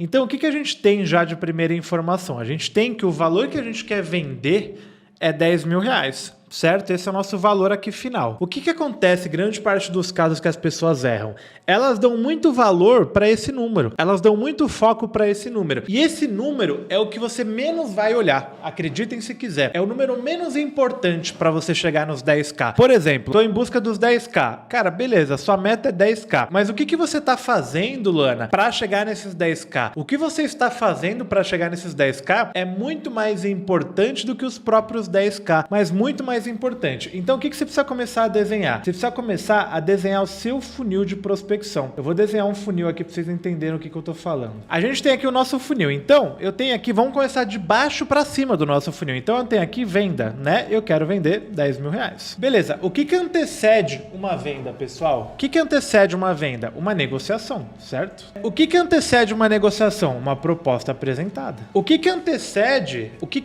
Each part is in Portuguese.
Então, o que a gente tem já de primeira informação? A gente tem que o valor que a gente quer vender é R$10.000. Certo? Esse é o nosso valor aqui final. O que acontece grande parte dos casos que as pessoas erram? Elas dão muito valor para esse número. Elas dão muito foco para esse número. E esse número é o que você menos vai olhar. Acreditem se quiser. É o número menos importante para você chegar nos 10k. Por exemplo, estou em busca dos 10k. Cara, beleza, sua meta é 10k. Mas o que você está fazendo, Luana, para chegar nesses 10k? O que você está fazendo para chegar nesses 10k é muito mais importante do que os próprios 10k. Mas muito mais importante. Então, o que você precisa começar a desenhar? Você precisa começar a desenhar o seu funil de prospecção. Eu vou desenhar um funil aqui para vocês entenderem o que eu tô falando. A gente tem aqui o nosso funil. Então, eu tenho aqui, vamos começar de baixo para cima do nosso funil. Então, eu tenho aqui venda, né? Eu quero vender R$10.000. Beleza. O que antecede uma venda, pessoal? O que antecede uma venda? Uma negociação, certo? O que antecede uma negociação? Uma proposta apresentada. O que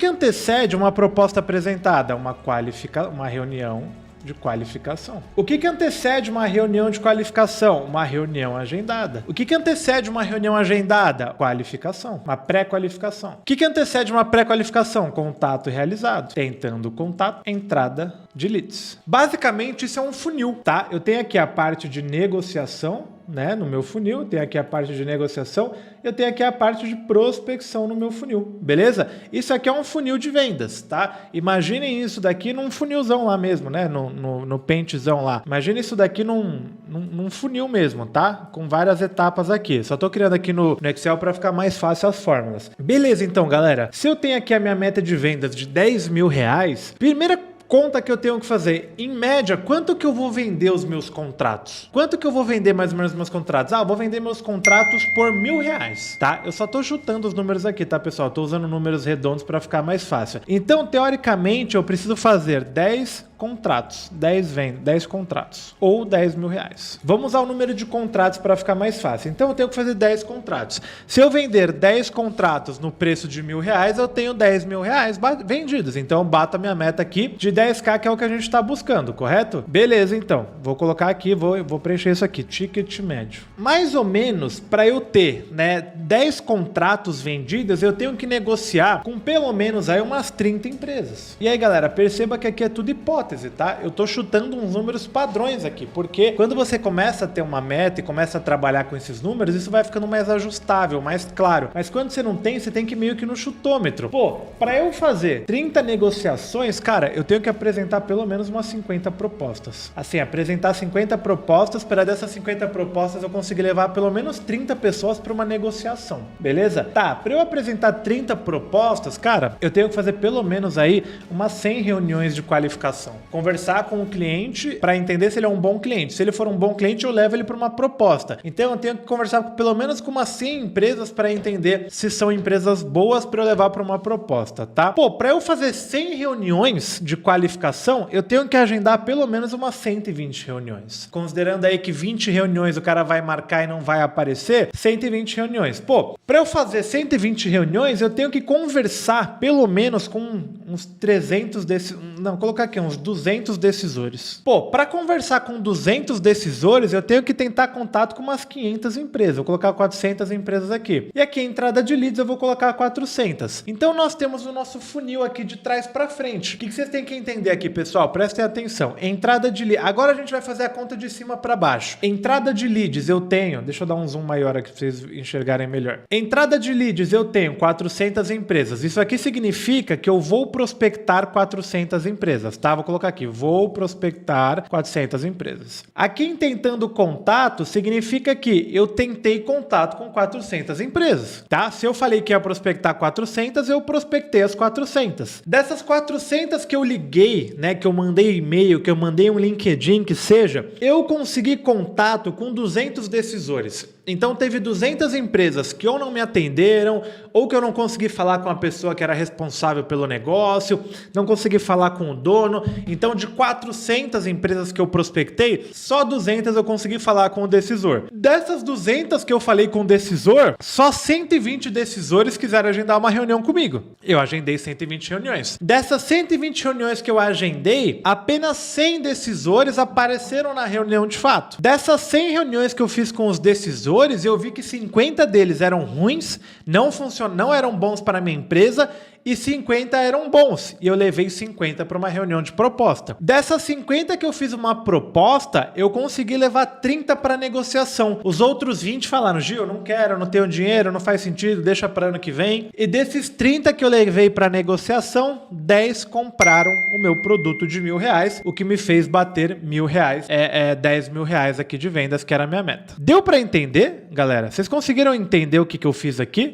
antecede uma proposta apresentada? Uma reunião de qualificação. O que antecede uma reunião de qualificação? Uma reunião agendada. O que antecede uma reunião agendada? Qualificação. Uma pré-qualificação. O que antecede uma pré-qualificação? Contato realizado. Tentando contato, entrada de leads. Basicamente, isso é um funil, tá? Eu tenho aqui a parte de negociação, né, no meu funil, eu tenho aqui a parte de negociação, eu tenho aqui a parte de prospecção no meu funil, beleza? Isso aqui é um funil de vendas, tá? Imaginem isso daqui num funilzão lá mesmo, né, no pentezão lá. Imagine isso daqui num funil mesmo, tá? Com várias etapas aqui. Só tô criando aqui no Excel para ficar mais fácil as fórmulas. Beleza, então, galera, se eu tenho aqui a minha meta de vendas de R$10.000, primeira conta que eu tenho que fazer, em média, quanto que eu vou vender os meus contratos? Quanto que eu vou vender mais ou menos os meus contratos? Ah, eu vou vender meus contratos por R$1.000, tá? Eu só tô chutando os números aqui, tá, pessoal? Eu tô usando números redondos para ficar mais fácil. Então, teoricamente, eu preciso fazer 10 contratos, 10 contratos, ou R$10.000. Vamos usar o número de contratos para ficar mais fácil. Então, eu tenho que fazer 10 contratos. Se eu vender 10 contratos no preço de R$1.000, eu tenho R$10.000 vendidos. Então, eu bato a minha meta aqui de 10k, que é o que a gente está buscando, correto? Beleza, então. Vou colocar aqui, vou preencher isso aqui, ticket médio. Mais ou menos, para eu ter, né, 10 contratos vendidos, eu tenho que negociar com pelo menos aí umas 30 empresas. E aí, galera, perceba que aqui é tudo hipótese, tá? Eu tô chutando uns números padrões aqui, porque quando você começa a ter uma meta e começa a trabalhar com esses números, isso vai ficando mais ajustável, mais claro. Mas quando você não tem, você tem que ir meio que no chutômetro. Pô, para eu fazer 30 negociações, cara, eu tenho que apresentar pelo menos umas 50 propostas. Assim, apresentar 50 propostas, para dessas 50 propostas eu conseguir levar pelo menos 30 pessoas para uma negociação, beleza? Tá, para eu apresentar 30 propostas, cara, eu tenho que fazer pelo menos aí umas 100 reuniões de qualificação. Conversar com o cliente para entender se ele é um bom cliente. Se ele for um bom cliente, eu levo ele para uma proposta. Então, eu tenho que conversar pelo menos com umas 100 empresas para entender se são empresas boas para eu levar para uma proposta, tá? Pô, para eu fazer 100 reuniões de qualificação, eu tenho que agendar pelo menos umas 120 reuniões. Considerando aí que 20 reuniões o cara vai marcar e não vai aparecer, 120 reuniões. Pô, para eu fazer 120 reuniões, eu tenho que conversar pelo menos com uns 300 desses... Não, colocar aqui uns 200 decisores. Pô, para conversar com 200 decisores, eu tenho que tentar contato com umas 500 empresas. Vou colocar 400 empresas aqui. E aqui a entrada de leads eu vou colocar 400. Então nós temos o nosso funil aqui de trás para frente. O que vocês têm que entender aqui, pessoal? Prestem atenção. Entrada de leads. Agora a gente vai fazer a conta de cima para baixo. Entrada de leads eu tenho... Deixa eu dar um zoom maior aqui para vocês enxergarem melhor. Entrada de leads eu tenho 400 empresas. Isso aqui significa que eu vou prospectar 400 empresas, tá? Vou colocar aqui, vou prospectar 400 empresas. Aqui em tentando contato, significa que eu tentei contato com 400 empresas, tá? Se eu falei que ia prospectar 400, eu prospectei as 400. Dessas 400 que eu liguei, né, que eu mandei e-mail, que eu mandei um LinkedIn, que seja, eu consegui contato com 200 decisores. Então teve 200 empresas que ou não me atenderam, ou que eu não consegui falar com a pessoa que era responsável pelo negócio, não consegui falar com o dono. Então de 400 empresas que eu prospectei, só 200 eu consegui falar com o decisor. Dessas 200 que eu falei com o decisor, só 120 decisores quiseram agendar uma reunião comigo. Eu agendei 120 reuniões. Dessas 120 reuniões que eu agendei, apenas 100 decisores apareceram na reunião de fato. Dessas 100 reuniões que eu fiz com os decisores, vendedores e eu vi que 50 deles eram ruins, não eram bons para a minha empresa, e 50 eram bons. E eu levei 50 para uma reunião de proposta. Dessas 50 que eu fiz uma proposta, eu consegui levar 30 para negociação. Os outros 20 falaram: Gil, eu não quero, eu não tenho dinheiro, não faz sentido, deixa para ano que vem. E desses 30 que eu levei para negociação, 10 compraram o meu produto de R$1.000, o que me fez bater R$1.000, 10 mil reais aqui de vendas, que era a minha meta. Deu para entender, galera? Vocês conseguiram entender o que eu fiz aqui?